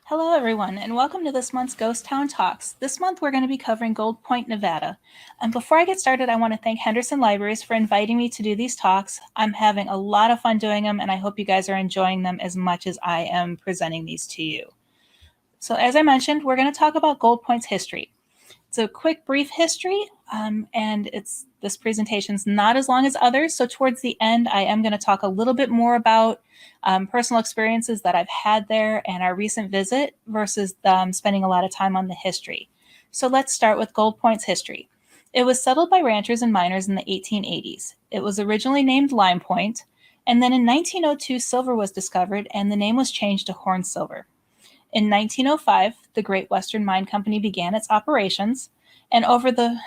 Hello, everyone, and welcome to this month's Ghost Town Talks. This month, we're going to be covering Gold Point, Nevada. And before I get started, I want to thank Henderson Libraries for inviting me to do these talks. I'm having a lot of fun doing them, and I hope you guys are enjoying them as much as I am presenting these to you. So, as I mentioned, we're going to talk about Gold Point's history. It's a quick, brief history, and this presentation's not as long as others. So towards the end, I am going to talk a little bit more about personal experiences that I've had there and our recent visit versus spending a lot of time on the history. So let's start with Gold Point's history. It was settled by ranchers and miners in the 1880s. It was originally named Lime Point, and then in 1902, silver was discovered, and the name was changed to Horn Silver. In 1905, the Great Western Mine Company began its operations, and over the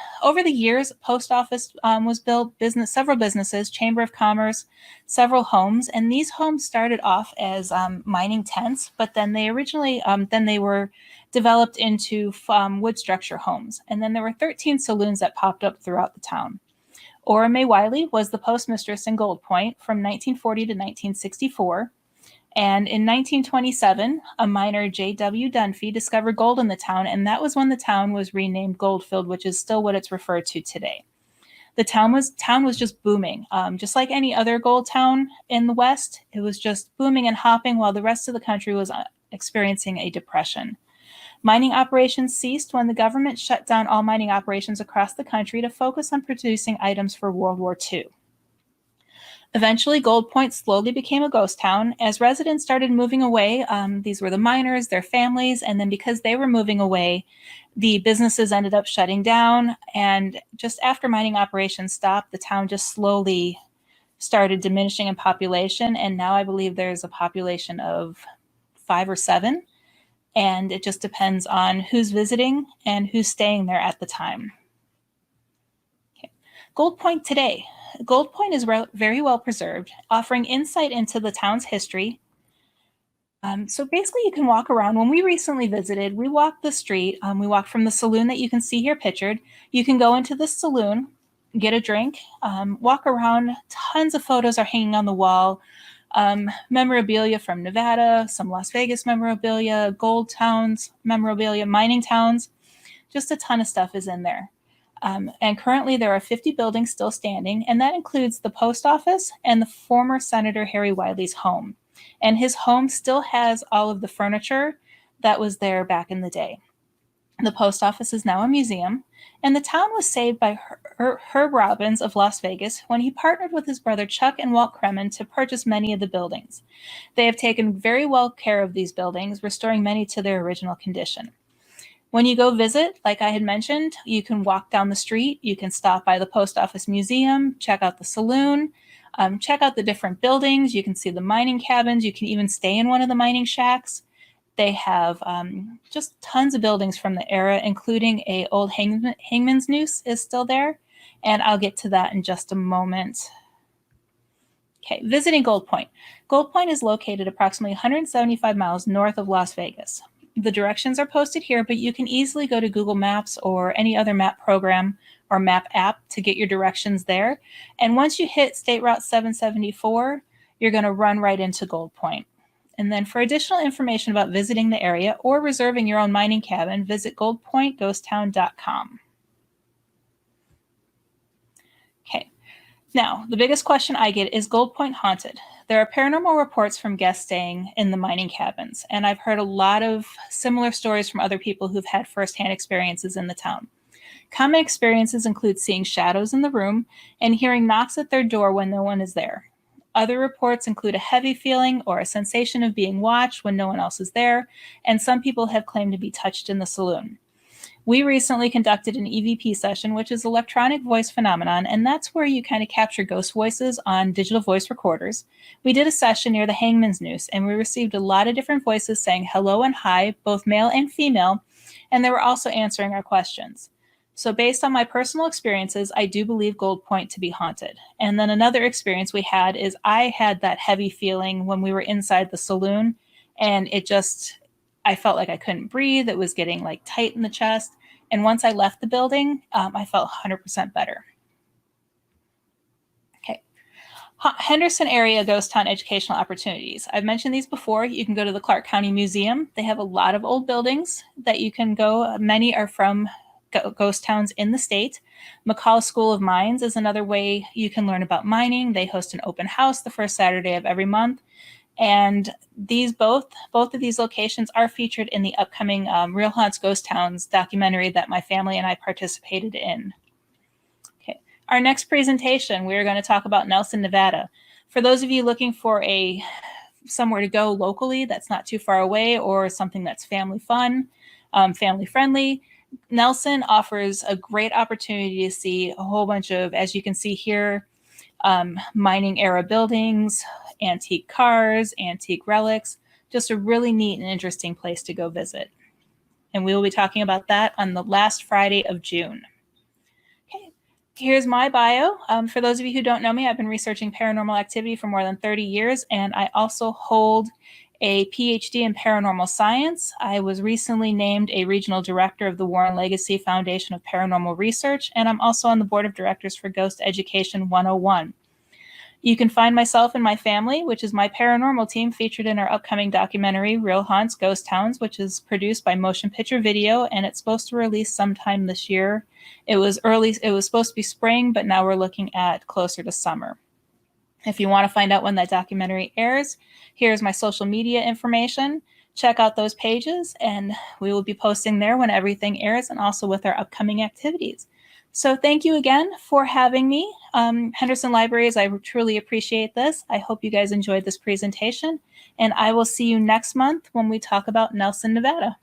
years, post office was built, several businesses, chamber of commerce, several homes, and these homes started off as mining tents, but then they were developed into wood structure homes, and then there were 13 saloons that popped up throughout the town. Ora May Wiley was the postmistress in Gold Point from 1940 to 1964. And in 1927, a miner, J.W. Dunphy, discovered gold in the town, and that was when the town was renamed Goldfield, which is still what it's referred to today. The town was just booming. Just like any other gold town in the West, it was just booming and hopping while the rest of the country was experiencing a depression. Mining operations ceased when the government shut down all mining operations across the country to focus on producing items for World War II. Eventually, Gold Point slowly became a ghost town as residents started moving away. These were the miners, their families, and then because they were moving away, the businesses ended up shutting down. And just after mining operations stopped, the town just slowly started diminishing in population. And now I believe there's a population of 5 or 7. And it just depends on who's visiting and who's staying there at the time. Okay. Gold Point today. Gold Point is very well preserved, offering insight into the town's history. So basically, you can walk around. When we recently visited, we walked the street. We walked from the saloon that you can see here pictured. You can go into the saloon, get a drink, walk around. Tons of photos are hanging on the wall. Memorabilia from Nevada, some Las Vegas memorabilia, gold towns memorabilia, mining towns. Just a ton of stuff is in there. And currently there are 50 buildings still standing, and that includes the post office and the former Senator Harry Wiley's home. And his home still has all of the furniture that was there back in the day. The post office is now a museum, and the town was saved by Herb Robbins of Las Vegas when he partnered with his brother Chuck and Walt Kremen to purchase many of the buildings. They have taken very well care of these buildings, restoring many to their original condition. When you go visit, like I had mentioned, you can walk down the street, you can stop by the post office museum, check out the saloon, check out the different buildings, you can see the mining cabins, you can even stay in one of the mining shacks. They have just tons of buildings from the era, including a old hangman's noose is still there, and I'll get to that in just a moment. Okay, visiting Gold Point. Gold Point is located approximately 175 miles north of Las Vegas. The directions are posted here, but you can easily go to Google Maps or any other map program or map app to get your directions there. And once you hit State Route 774, you're going to run right into Gold Point. And then for additional information about visiting the area or reserving your own mining cabin, visit goldpointghosttown.com. Okay. Now, the biggest question I get is Gold Point haunted? There are paranormal reports from guests staying in the mining cabins, and I've heard a lot of similar stories from other people who've had firsthand experiences in the town. Common experiences include seeing shadows in the room and hearing knocks at their door when no one is there. Other reports include a heavy feeling or a sensation of being watched when no one else is there, and some people have claimed to be touched in the saloon. We recently conducted an EVP session, which is electronic voice phenomenon, and that's where you kind of capture ghost voices on digital voice recorders. We did a session near the Hangman's Noose, and we received a lot of different voices saying hello and hi, both male and female, and they were also answering our questions. So based on my personal experiences, I do believe Gold Point to be haunted. And then another experience we had is I had that heavy feeling when we were inside the saloon, and I felt like I couldn't breathe. It was getting like tight in the chest. And once I left the building, I felt 100% better. Okay. Henderson area ghost town educational opportunities. I've mentioned these before. You can go to the Clark County Museum. They have a lot of old buildings that you can go. Many are from ghost towns in the state. McCall School of Mines is another way you can learn about mining. They host an open house the first Saturday of every month. And these both of these locations are featured in the upcoming Real Haunts Ghost Towns documentary that my family and I participated in. Okay, our next presentation, we're going to talk about Nelson, Nevada. For those of you looking for somewhere to go locally that's not too far away or something that's family fun, family friendly, Nelson offers a great opportunity to see a whole bunch of, as you can see here, mining era buildings, antique cars, antique relics, just a really neat and interesting place to go visit. And we will be talking about that on the last Friday of June. Okay, here's my bio. For those of you who don't know me, I've been researching paranormal activity for more than 30 years, and I also hold a PhD in paranormal science. I was recently named a regional director of the Warren Legacy Foundation of Paranormal Research, and I'm also on the board of directors for Ghost Education 101. You can find myself and my family, which is my paranormal team, featured in our upcoming documentary, Real Haunts Ghost Towns, which is produced by Motion Picture Video, and it's supposed to release sometime this year. It was supposed to be spring, but now we're looking at closer to summer. If you want to find out when that documentary airs, here's my social media information. Check out those pages, and we will be posting there when everything airs and also with our upcoming activities. So thank you again for having me. Henderson Libraries, I truly appreciate this. I hope you guys enjoyed this presentation, and I will see you next month when we talk about Nelson, Nevada.